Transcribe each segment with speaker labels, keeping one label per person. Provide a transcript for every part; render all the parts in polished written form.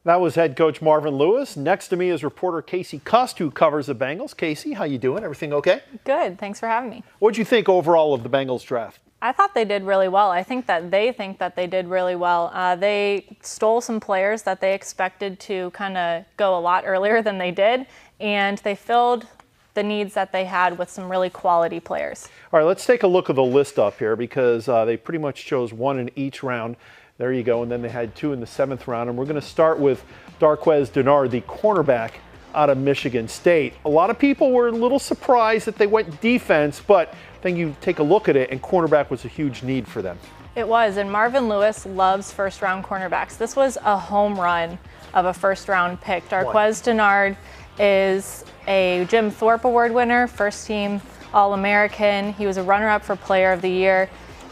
Speaker 1: That was head coach Marvin Lewis. Next to me is reporter Kaci Cust, who covers the Bengals. Kaci, how you doing? Everything okay?
Speaker 2: Good. Thanks for having me.
Speaker 1: What did you think overall of the Bengals draft?
Speaker 2: I thought they did really well. I think that they did really well. They stole some players that they expected to kind of go a lot earlier than they did, and they filled the needs that they had with some really quality players.
Speaker 1: All right, let's take a look at the list up here because they pretty much chose one in each round. There you go, and then they had two in the 7th round. And we're going to start with Darqueze Dennard, the cornerback out of Michigan State. A lot of people were a little surprised that they went defense, but then you take a look at it, and cornerback was a huge need for them.
Speaker 2: It was, and Marvin Lewis loves first-round cornerbacks. This was a home run of a first-round pick. Darqueze Dennard is a Jim Thorpe Award winner, first-team All-American. He was a runner-up for Player of the Year.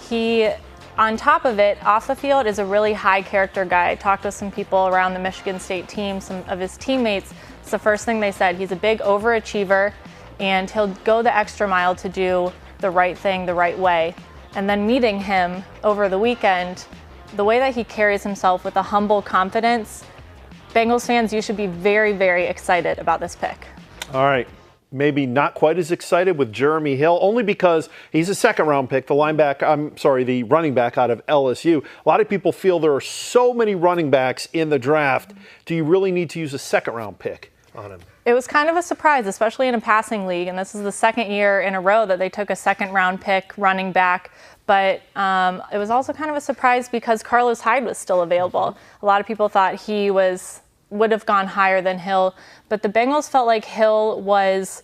Speaker 2: He, on top of it, off the field, is a really high-character guy. I talked with some people around the Michigan State team, some of his teammates. It's the first thing they said. He's a big overachiever, and he'll go the extra mile to do the right thing the right way. And then meeting him over the weekend, the way that he carries himself with a humble confidence, Bengals fans, you should be very, very excited about this pick.
Speaker 1: All right. Maybe not quite as excited with Jeremy Hill, only because he's a 2nd-round pick, the running back out of LSU. A lot of people feel there are so many running backs in the draft. Do you really need to use a 2nd-round pick on him?
Speaker 2: It was kind of a surprise, especially in a passing league, and this is the 2nd year in a row that they took a 2nd-round pick running back. But it was also kind of a surprise because Carlos Hyde was still available. A lot of people thought he would have gone higher than Hill, but the Bengals felt like Hill was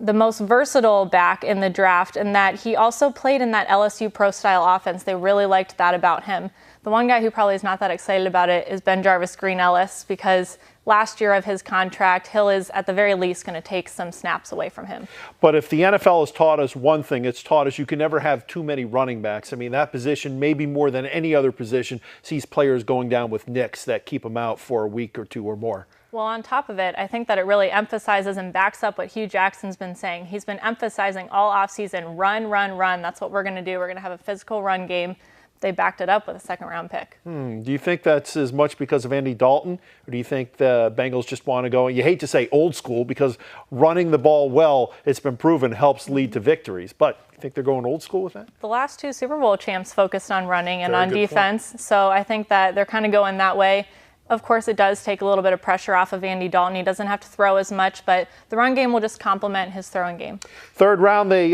Speaker 2: the most versatile back in the draft and that he also played in that LSU pro-style offense. They really liked that about him. The one guy who probably is not that excited about it is BenJarvus Green-Ellis because last year of his contract, Hill is at the very least going to take some snaps away from him.
Speaker 1: But if the NFL has taught us one thing, it's taught us you can never have too many running backs. I mean, that position, maybe more than any other position, sees players going down with nicks that keep them out for a week or two or more.
Speaker 2: Well, on top of it, I think that it really emphasizes and backs up what Hugh Jackson's been saying. He's been emphasizing all offseason, run, run, run. That's what we're going to do. We're going to have a physical run game. They backed it up with a 2nd-round pick.
Speaker 1: Do you think that's as much because of Andy Dalton, or do you think the Bengals just want to go, you hate to say old school, because running the ball well, it's been proven, helps lead to victories, but you think they're going old school with that?
Speaker 2: The last 2 Super Bowl champs focused on running and on defense, so I think that they're kind of going that way. Of course, it does take a little bit of pressure off of Andy Dalton. He doesn't have to throw as much, but the run game will just complement his throwing game.
Speaker 1: 3rd round, they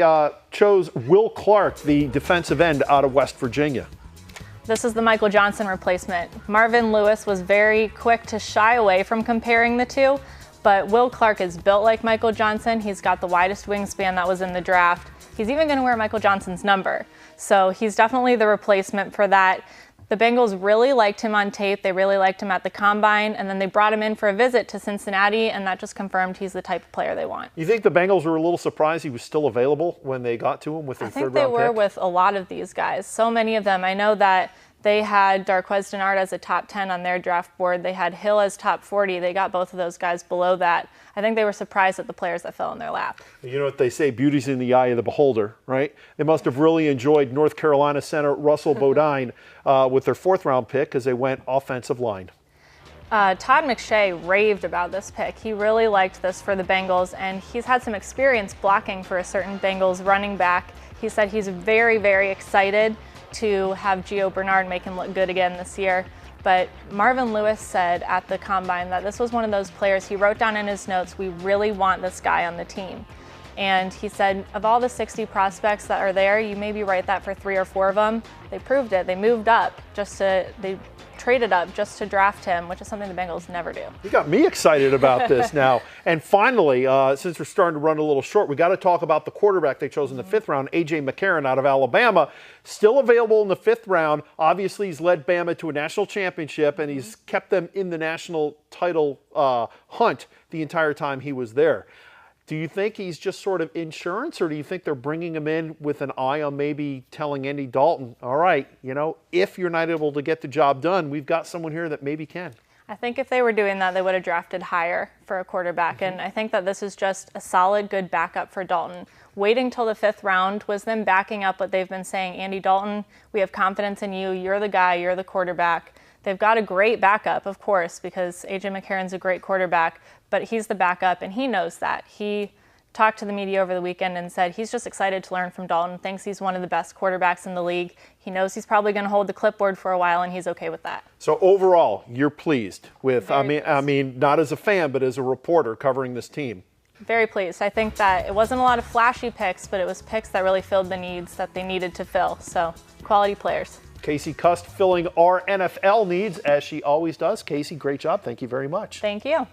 Speaker 1: chose Will Clark, the defensive end out of West Virginia.
Speaker 2: This is the Michael Johnson replacement. Marvin Lewis was very quick to shy away from comparing the two, but Will Clark is built like Michael Johnson. He's got the widest wingspan that was in the draft. He's even going to wear Michael Johnson's number. So he's definitely the replacement for that. The Bengals really liked him on tape. They really liked him at the Combine, and then they brought him in for a visit to Cincinnati, and that just confirmed he's the type of player they want.
Speaker 1: You think the Bengals were a little surprised he was still available when they got to him with their 3rd-round pick?
Speaker 2: I think they were with a lot of these guys. So many of them. I know that they had Darqueze Dennard as a top 10 on their draft board. They had Hill as top 40. They got both of those guys below that. I think they were surprised at the players that fell in their lap.
Speaker 1: You know what they say, beauty's in the eye of the beholder, right? They must have really enjoyed North Carolina center Russell Bodine with their 4th-round pick because they went offensive line.
Speaker 2: Todd McShay raved about this pick. He really liked this for the Bengals, and he's had some experience blocking for a certain Bengals running back. He said he's very, very excited to have Gio Bernard make him look good again this year. But Marvin Lewis said at the Combine that this was one of those players, he wrote down in his notes, we really want this guy on the team. And he said, of all the 60 prospects that are there, you maybe write that for 3 or 4 of them. They proved it. They moved up they traded up just to draft him, which is something the Bengals never do.
Speaker 1: You got me excited about this now. And finally, since we're starting to run a little short, we got to talk about the quarterback they chose in the 5th round, A.J. McCarron out of Alabama. Still available in the 5th round. Obviously, he's led Bama to a national championship, and he's kept them in the national title hunt the entire time he was there. Do you think he's just sort of insurance, or do you think they're bringing him in with an eye on maybe telling Andy Dalton, all right, if you're not able to get the job done, we've got someone here that maybe can?
Speaker 2: I think if they were doing that, they would have drafted higher for a quarterback. And I think that this is just a solid, good backup for Dalton. Waiting till the 5th round was them backing up what they've been saying. Andy Dalton, we have confidence in you. You're the guy. You're the quarterback. They've got a great backup, of course, because A.J. McCarron's a great quarterback, but he's the backup, and he knows that. He talked to the media over the weekend and said he's just excited to learn from Dalton, thinks he's one of the best quarterbacks in the league. He knows he's probably going to hold the clipboard for a while, and he's okay with that.
Speaker 1: So overall, you're pleased with,
Speaker 2: Very
Speaker 1: I mean, not as a fan, but as a reporter covering this team.
Speaker 2: Very pleased. I think that it wasn't a lot of flashy picks, but it was picks that really filled the needs that they needed to fill. So, quality players.
Speaker 1: Kaci Cust filling our NFL needs, as she always does. Kaci, great job. Thank you very much.
Speaker 2: Thank you.